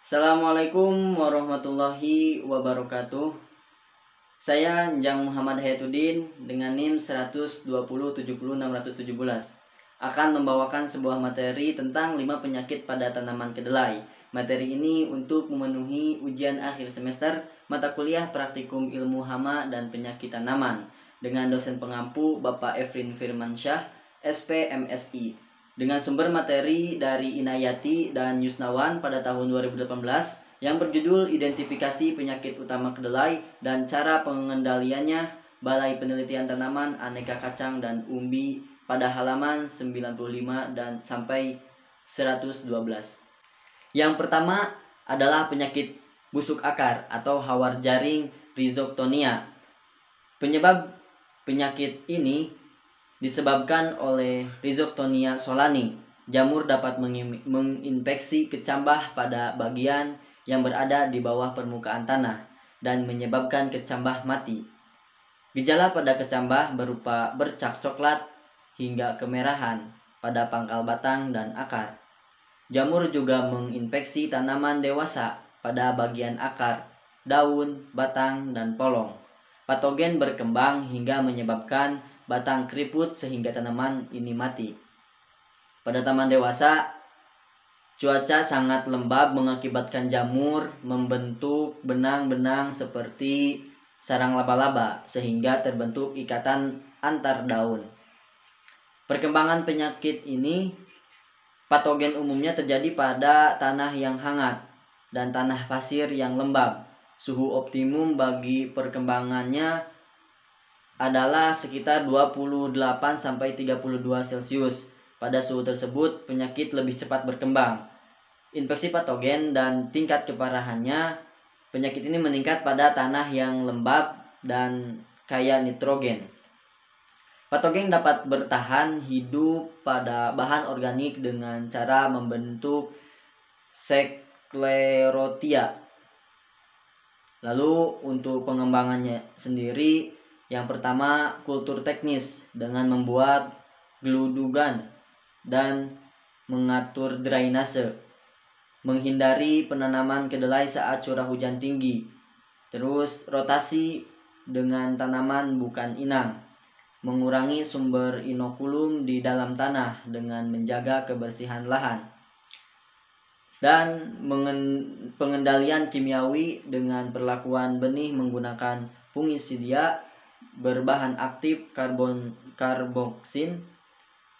Assalamualaikum warahmatullahi wabarakatuh. Saya Njang Muhammad Hayatuddin dengan NIM 120700617 akan membawakan sebuah materi tentang 5 penyakit pada tanaman kedelai. Materi ini untuk memenuhi ujian akhir semester mata kuliah praktikum ilmu hama dan penyakit tanaman dengan dosen pengampu Bapak Efrin Firmansyah, SPMSI. Dengan sumber materi dari Inayati dan Yusnawan pada tahun 2018 yang berjudul Identifikasi Penyakit Utama Kedelai dan Cara Pengendaliannya, Balai Penelitian Tanaman Aneka Kacang dan Umbi pada halaman 95 dan sampai 112. Yang pertama adalah penyakit busuk akar atau hawar jaring Rhizoctonia. Penyebab penyakit ini disebabkan oleh Rhizoctonia solani. Jamur dapat menginfeksi kecambah pada bagian yang berada di bawah permukaan tanah dan menyebabkan kecambah mati. Gejala pada kecambah berupa bercak coklat hingga kemerahan pada pangkal batang dan akar. Jamur juga menginfeksi tanaman dewasa pada bagian akar, daun, batang, dan polong. Patogen berkembang hingga menyebabkan batang keriput sehingga tanaman ini mati. Pada tanaman dewasa, cuaca sangat lembab mengakibatkan jamur membentuk benang-benang seperti sarang laba-laba sehingga terbentuk ikatan antar daun. Perkembangan penyakit ini patogen umumnya terjadi pada tanah yang hangat dan tanah pasir yang lembab. Suhu optimum bagi perkembangannya adalah sekitar 28-32 Celcius. Pada suhu tersebut, penyakit lebih cepat berkembang. Infeksi patogen dan tingkat keparahannya, penyakit ini meningkat pada tanah yang lembab dan kaya nitrogen. Patogen dapat bertahan hidup pada bahan organik dengan cara membentuk sklerotia. Lalu untuk pengembangannya sendiri, yang pertama kultur teknis dengan membuat geludugan dan mengatur drainase, menghindari penanaman kedelai saat curah hujan tinggi, terus rotasi dengan tanaman bukan inang, mengurangi sumber inokulum di dalam tanah dengan menjaga kebersihan lahan, dan pengendalian kimiawi dengan perlakuan benih menggunakan fungisidia berbahan aktif karboksin.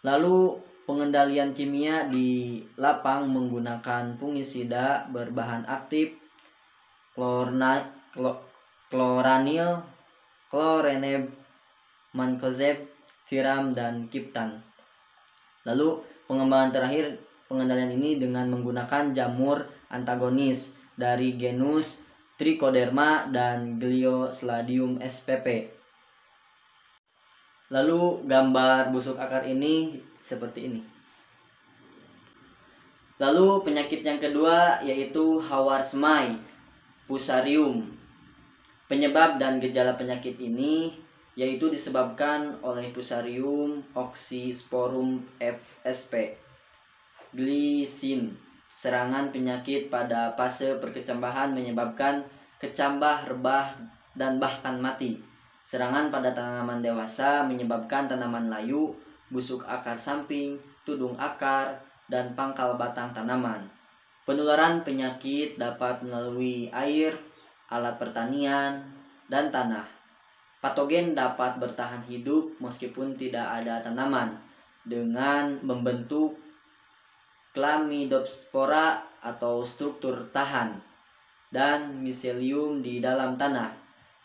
Lalu pengendalian kimia di lapang menggunakan fungisida berbahan aktif kloranil, kloreneb, mankozeb, tiram, dan kiptan. Lalu pengembangan terakhir pengendalian ini dengan menggunakan jamur antagonis dari genus Trichoderma dan Gliosladium spp. Lalu gambar busuk akar ini seperti ini. Lalu penyakit yang kedua yaitu hawar semai Fusarium. Penyebab dan gejala penyakit ini yaitu disebabkan oleh Fusarium oxysporum fsp. Glisin. Serangan penyakit pada fase perkecambahan menyebabkan kecambah, rebah, dan bahkan mati. Serangan pada tanaman dewasa menyebabkan tanaman layu, busuk akar samping, tudung akar, dan pangkal batang tanaman. Penularan penyakit dapat melalui air, alat pertanian, dan tanah. Patogen dapat bertahan hidup meskipun tidak ada tanaman dengan membentuk Chlamydospora atau struktur tahan dan miselium di dalam tanah.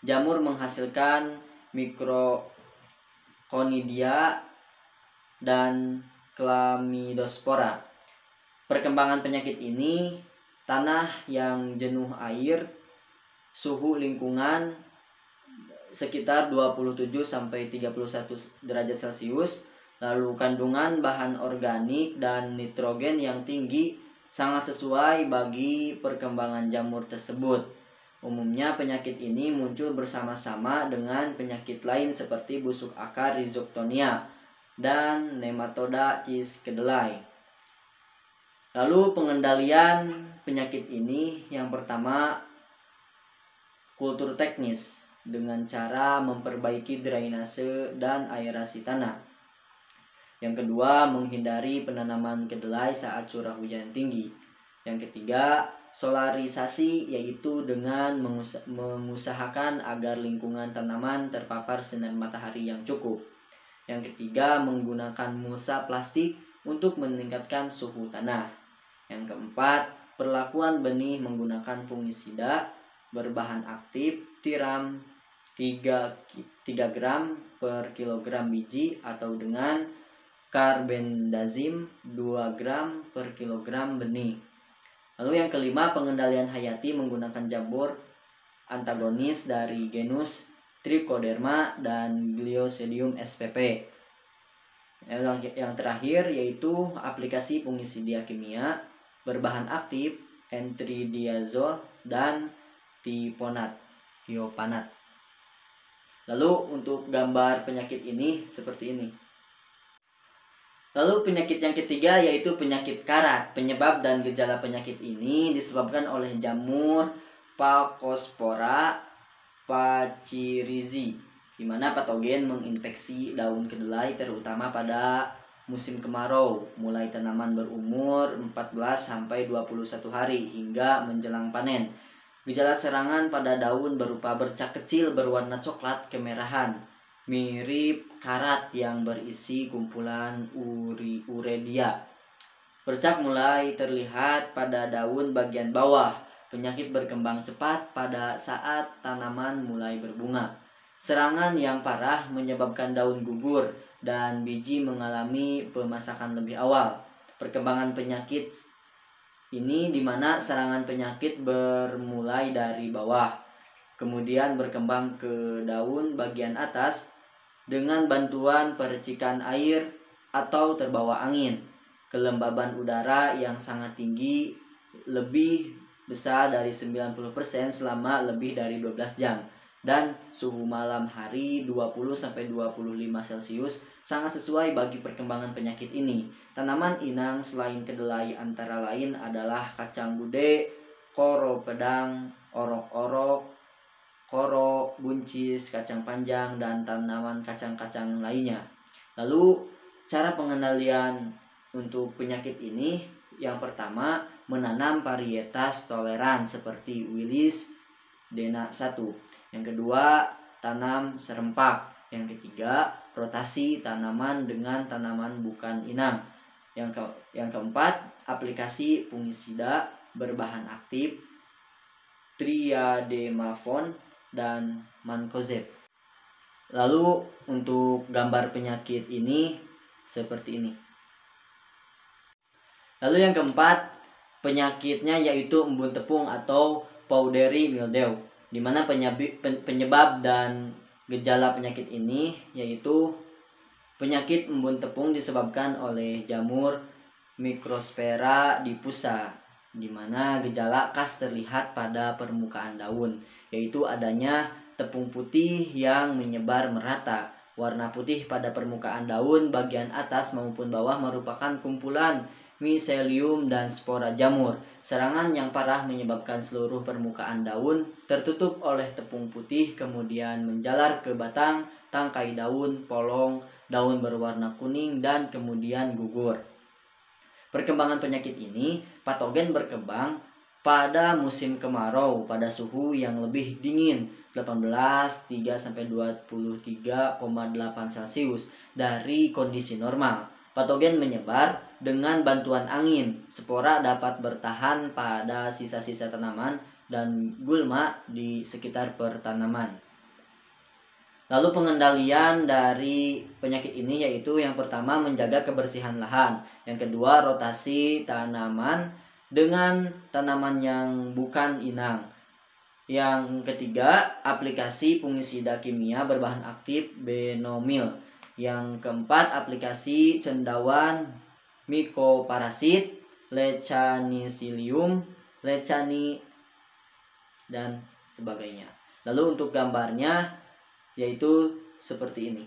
Jamur menghasilkan mikrokonidia dan Chlamydospora. Perkembangan penyakit ini tanah yang jenuh air, suhu lingkungan sekitar 27-31 derajat Celcius, lalu kandungan bahan organik dan nitrogen yang tinggi sangat sesuai bagi perkembangan jamur tersebut. Umumnya penyakit ini muncul bersama-sama dengan penyakit lain seperti busuk akar Rhizoctonia dan nematoda cis kedelai. Lalu pengendalian penyakit ini yang pertama kultur teknis dengan cara memperbaiki drainase dan aerasi tanah. Yang kedua, menghindari penanaman kedelai saat curah hujan tinggi. Yang ketiga, solarisasi, yaitu dengan mengusahakan agar lingkungan tanaman terpapar sinar matahari yang cukup. Yang ketiga, menggunakan mulsa plastik untuk meningkatkan suhu tanah. Yang keempat, perlakuan benih menggunakan fungisida berbahan aktif tiram 3 gram per kilogram biji atau dengan karbendazim 2 gram per kilogram benih. Lalu yang kelima, pengendalian hayati menggunakan jamur antagonis dari genus Trichoderma dan Gliosidium spp. Yang terakhir yaitu aplikasi fungisida kimia berbahan aktif entridiazol dan thiopanat. Lalu untuk gambar penyakit ini seperti ini. Lalu penyakit yang ketiga yaitu penyakit karat. Penyebab dan gejala penyakit ini disebabkan oleh jamur Phacospora pachyrhizi, di mana patogen menginfeksi daun kedelai terutama pada musim kemarau, mulai tanaman berumur 14 sampai 21 hari hingga menjelang panen. Gejala serangan pada daun berupa bercak kecil berwarna coklat kemerahan, mirip karat yang berisi kumpulan uredia. Bercak mulai terlihat pada daun bagian bawah. Penyakit berkembang cepat pada saat tanaman mulai berbunga. Serangan yang parah menyebabkan daun gugur dan biji mengalami pemasakan lebih awal. Perkembangan penyakit ini di mana serangan penyakit bermulai dari bawah, kemudian berkembang ke daun bagian atas dengan bantuan percikan air atau terbawa angin, kelembaban udara yang sangat tinggi lebih besar dari 90% selama lebih dari 12 jam, dan suhu malam hari 20-25 Celcius sangat sesuai bagi perkembangan penyakit ini. Tanaman inang selain kedelai antara lain adalah kacang gude, koro pedang, orok-orok, koro, buncis, kacang panjang, dan tanaman kacang-kacang lainnya. Lalu cara pengendalian untuk penyakit ini yang pertama, menanam varietas toleran seperti Willis Dena 1. Yang kedua, tanam serempak. Yang ketiga, rotasi tanaman dengan tanaman bukan inang. Yang keempat, aplikasi fungisida berbahan aktif triademavon dan mancozeb. Lalu untuk gambar penyakit ini seperti ini. Lalu yang keempat, penyakitnya yaitu embun tepung atau powdery mildew, di mana penyebab dan gejala penyakit ini yaitu penyakit embun tepung disebabkan oleh jamur Microsphaera diffusa, di mana gejala khas terlihat pada permukaan daun, yaitu adanya tepung putih yang menyebar merata. Warna putih pada permukaan daun bagian atas maupun bawah merupakan kumpulan miselium dan spora jamur. Serangan yang parah menyebabkan seluruh permukaan daun tertutup oleh tepung putih, kemudian menjalar ke batang, tangkai daun, polong, daun berwarna kuning, dan kemudian gugur. Perkembangan penyakit ini, patogen berkembang pada musim kemarau pada suhu yang lebih dingin 18,3-23,8 Celcius dari kondisi normal. Patogen menyebar dengan bantuan angin. Spora dapat bertahan pada sisa-sisa tanaman dan gulma di sekitar pertanaman. Lalu pengendalian dari penyakit ini yaitu yang pertama, menjaga kebersihan lahan. Yang kedua, rotasi tanaman dengan tanaman yang bukan inang. Yang ketiga, aplikasi fungisida kimia berbahan aktif benomil. Yang keempat, aplikasi cendawan mikoparasit, lecanicilium, lecani, dan sebagainya. Lalu untuk gambarnya yaitu seperti ini.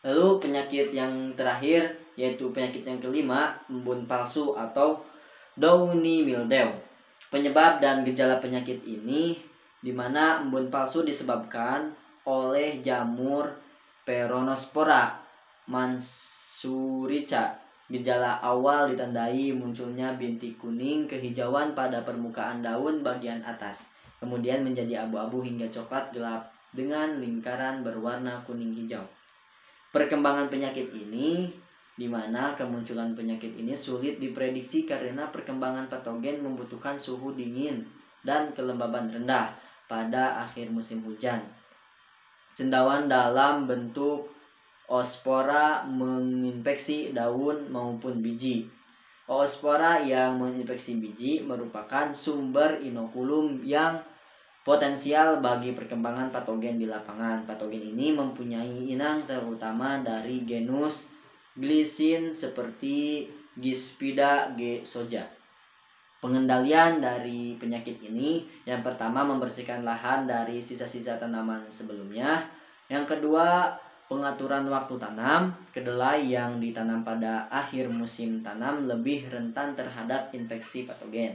Lalu penyakit yang terakhir yaitu penyakit yang kelima, embun palsu atau Downy mildew. Penyebab dan gejala penyakit ini di mana embun palsu disebabkan oleh jamur Peronospora mansurica. Gejala awal ditandai munculnya bintik kuning kehijauan pada permukaan daun bagian atas, kemudian menjadi abu-abu hingga coklat gelap dengan lingkaran berwarna kuning hijau. Perkembangan penyakit ini di mana kemunculan penyakit ini sulit diprediksi karena perkembangan patogen membutuhkan suhu dingin dan kelembaban rendah pada akhir musim hujan. Cendawan dalam bentuk oospora menginfeksi daun maupun biji. Oospora yang menginfeksi biji merupakan sumber inokulum yang potensial bagi perkembangan patogen di lapangan. Patogen ini mempunyai inang terutama dari genus Glycine seperti Gispida G. soja. Pengendalian dari penyakit ini, yang pertama membersihkan lahan dari sisa-sisa tanaman sebelumnya. Yang kedua, pengaturan waktu tanam. Kedelai yang ditanam pada akhir musim tanam lebih rentan terhadap infeksi patogen.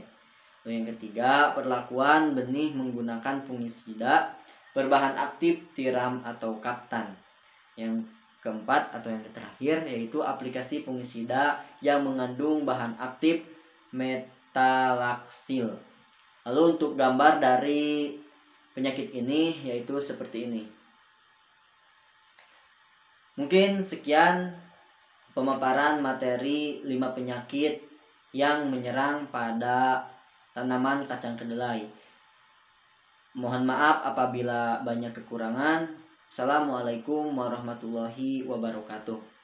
Yang ketiga, perlakuan benih menggunakan fungisida berbahan aktif tiram atau kaptan. Yang keempat atau yang terakhir yaitu aplikasi fungisida yang mengandung bahan aktif metalaksil. Lalu untuk gambar dari penyakit ini yaitu seperti ini. Mungkin sekian pemaparan materi 5 penyakit yang menyerang pada tanaman kacang kedelai. Mohon maaf apabila banyak kekurangan. Assalamualaikum warahmatullahi wabarakatuh.